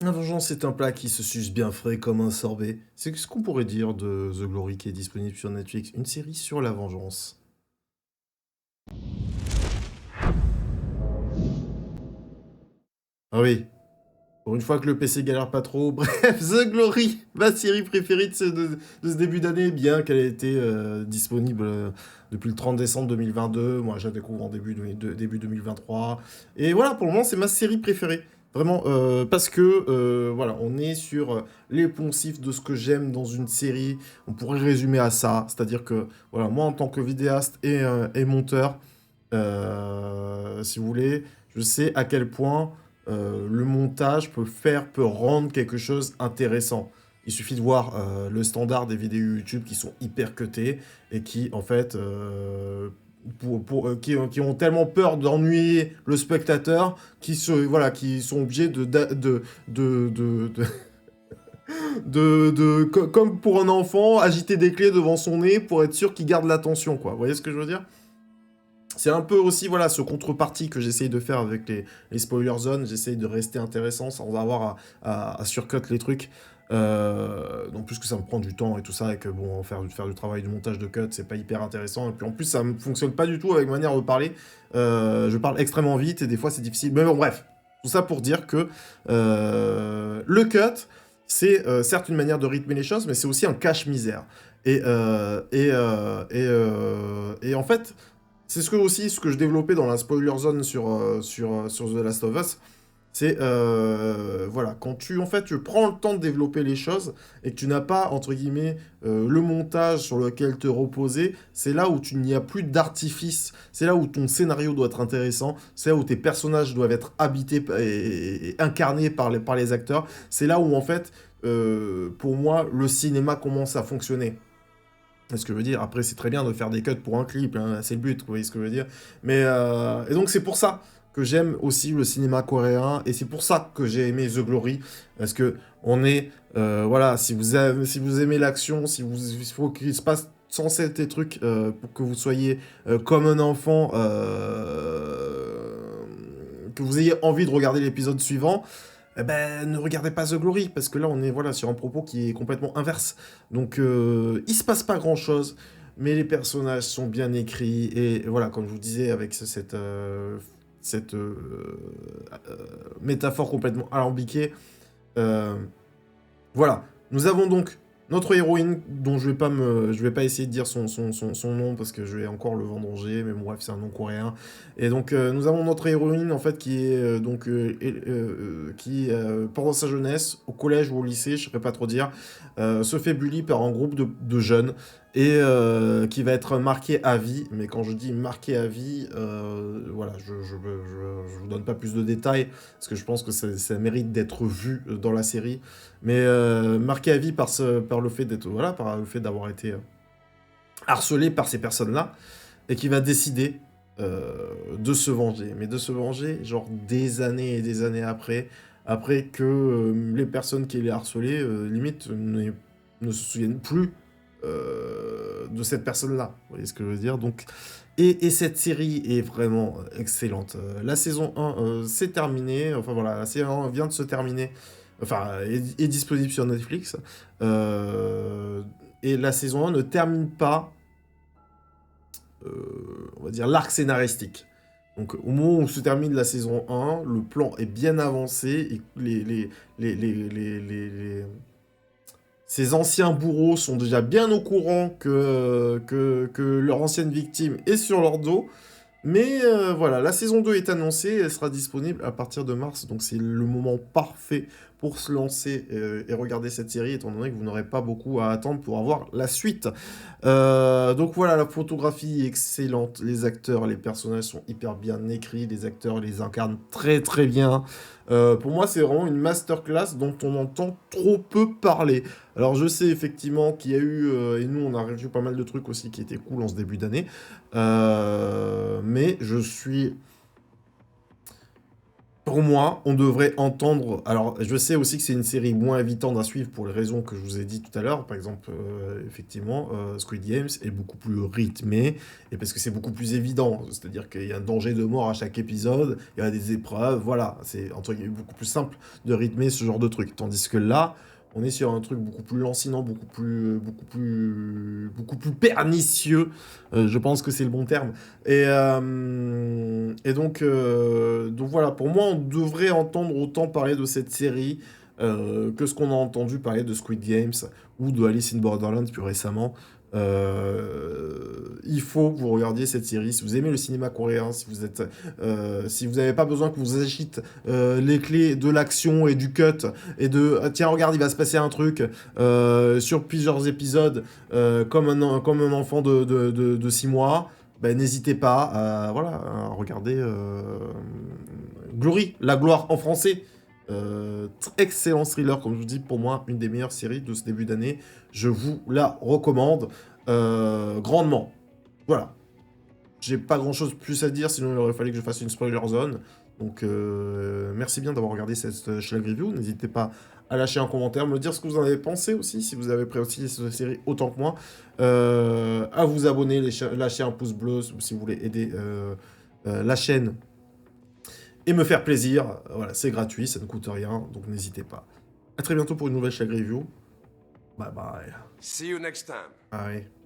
La vengeance est un plat qui se suce bien frais comme un sorbet. C'est ce qu'on pourrait dire de The Glory qui est disponible sur Netflix, une série sur la vengeance. Ah oui, pour une fois que le PC galère pas trop, bref, The Glory, ma série préférée de ce début d'année, bien qu'elle ait été disponible depuis le 30 décembre 2022. Moi, je la découvre en début 2023. Et voilà, pour le moment, c'est ma série préférée. Vraiment, parce que, voilà, on est sur les poncifs de ce que j'aime dans une série. On pourrait résumer à ça. C'est-à-dire que, voilà, moi, en tant que vidéaste et monteur, si vous voulez, je sais à quel point le montage peut rendre quelque chose intéressant. Il suffit de voir le standard des vidéos YouTube qui sont hyper cutées et qui, en fait, qui ont tellement peur d'ennuyer le spectateur voilà, qui sont obligés de, comme pour un enfant, agiter des clés devant son nez pour être sûr qu'il garde l'attention, quoi. Vous voyez ce que je veux dire? C'est un peu aussi, voilà, ce contrepartie que j'essaye de faire avec les spoiler zones. J'essaye de rester intéressant sans avoir à surcut les trucs. Donc, plus que ça me prend du temps et tout ça, et que bon, faire du travail du montage de cut, c'est pas hyper intéressant. Et puis en plus, ça ne fonctionne pas du tout avec ma manière de parler. Je parle extrêmement vite et des fois, c'est difficile. Mais bon, bref. Tout ça pour dire que le cut, c'est certes une manière de rythmer les choses, mais c'est aussi un cache-misère. Et en fait, c'est ce que je développais dans la spoiler zone sur The Last of Us. C'est, voilà, quand en fait, tu prends le temps de développer les choses et que tu n'as pas, entre guillemets, le montage sur lequel te reposer, c'est là où tu n'y as plus d'artifice, c'est là où ton scénario doit être intéressant, c'est là où tes personnages doivent être habités et incarnés par les acteurs, c'est là où, en fait, pour moi, le cinéma commence à fonctionner. C'est ce que je veux dire. Après, c'est très bien de faire des cuts pour un clip, hein, c'est le but, vous voyez ce que je veux dire. Mais, et donc, c'est pour ça que j'aime aussi le cinéma coréen, et c'est pour ça que j'ai aimé The Glory, parce que on est, voilà, si vous aimez l'action, il faut qu'il se passe censé être des trucs pour que vous soyez comme un enfant, que vous ayez envie de regarder l'épisode suivant, eh ben, ne regardez pas The Glory, parce que là, on est voilà, sur un propos qui est complètement inverse. Donc, il se passe pas grand-chose, mais les personnages sont bien écrits, et voilà, comme je vous disais, avec cette euh, métaphore complètement alambiquée, euh, voilà. Nous avons donc notre héroïne, dont je vais pas essayer de dire son nom parce que je vais encore le vendanger, mais bon, bref, c'est un nom coréen. Et donc, nous avons notre héroïne, en fait, qui est, pendant sa jeunesse, au collège ou au lycée, je ne saurais pas trop dire, se fait bully par un groupe de jeunes et qui va être marqué à vie. Mais quand je dis marqué à vie, voilà, je vous donne pas plus de détails parce que je pense que ça mérite d'être vu dans la série, mais marqué à vie par le fait d'être, voilà, par le fait d'avoir été harcelé par ces personnes-là, et qui va décider de se venger. Mais de se venger, genre des années et des années après que les personnes qui les harcelé, limite, ne se souviennent plus de cette personne-là. Vous voyez ce que je veux dire? Donc, et cette série est vraiment excellente. La saison 1 c'est terminé. Enfin voilà, la saison 1 vient de se terminer. Enfin, est disponible sur Netflix. Euh, et la saison 1 ne termine pas, on va dire, l'arc scénaristique. Donc, au moment où se termine la saison 1, le plan est bien avancé et ces anciens bourreaux sont déjà bien au courant que leur ancienne victime est sur leur dos. Mais voilà, la saison 2 est annoncée, elle sera disponible à partir de mars, donc c'est le moment parfait pour se lancer et regarder cette série, étant donné que vous n'aurez pas beaucoup à attendre pour avoir la suite. Donc voilà, la photographie est excellente, les acteurs, les personnages sont hyper bien écrits, les acteurs les incarnent très très bien. Pour moi, c'est vraiment une masterclass dont on entend trop peu parler. Alors je sais effectivement qu'il y a eu, et nous on a revu pas mal de trucs aussi qui étaient cool en ce début d'année, mais je suis Pour moi, on devrait entendre. Alors, je sais aussi que c'est une série moins évitante à suivre pour les raisons que je vous ai dit tout à l'heure. Par exemple, effectivement, Squid Games est beaucoup plus rythmé et parce que c'est beaucoup plus évident. C'est-à-dire qu'il y a un danger de mort à chaque épisode, il y a des épreuves, voilà. C'est entre guillemets beaucoup plus simple de rythmer ce genre de truc. Tandis que là, on est sur un truc beaucoup plus lancinant, beaucoup plus pernicieux. Je pense que c'est le bon terme. Et donc voilà, pour moi, on devrait entendre autant parler de cette série que ce qu'on a entendu parler de Squid Games ou de Alice in Borderland plus récemment. Il faut que vous regardiez cette série. Si vous aimez le cinéma coréen, si vous n'avez pas besoin que vous agite les clés de l'action et du cut et de ah, tiens regarde il va se passer un truc sur plusieurs épisodes comme un enfant de 6 mois, ben, n'hésitez pas voilà, à regarder Glory, la gloire en français. Excellent thriller, comme je vous dis, pour moi, une des meilleures séries de ce début d'année. Je vous la recommande grandement. Voilà. J'ai pas grand chose plus à dire, sinon il aurait fallu que je fasse une spoiler zone. Donc merci bien d'avoir regardé cette Schlag Review. N'hésitez pas à lâcher un commentaire, me dire ce que vous en avez pensé aussi, si vous avez apprécié cette série autant que moi. À vous abonner, lâcher un pouce bleu si vous voulez aider la chaîne et me faire plaisir. Voilà, c'est gratuit, ça ne coûte rien, donc n'hésitez pas. À très bientôt pour une nouvelle Schlag Review. Bye bye. See you next time. Bye.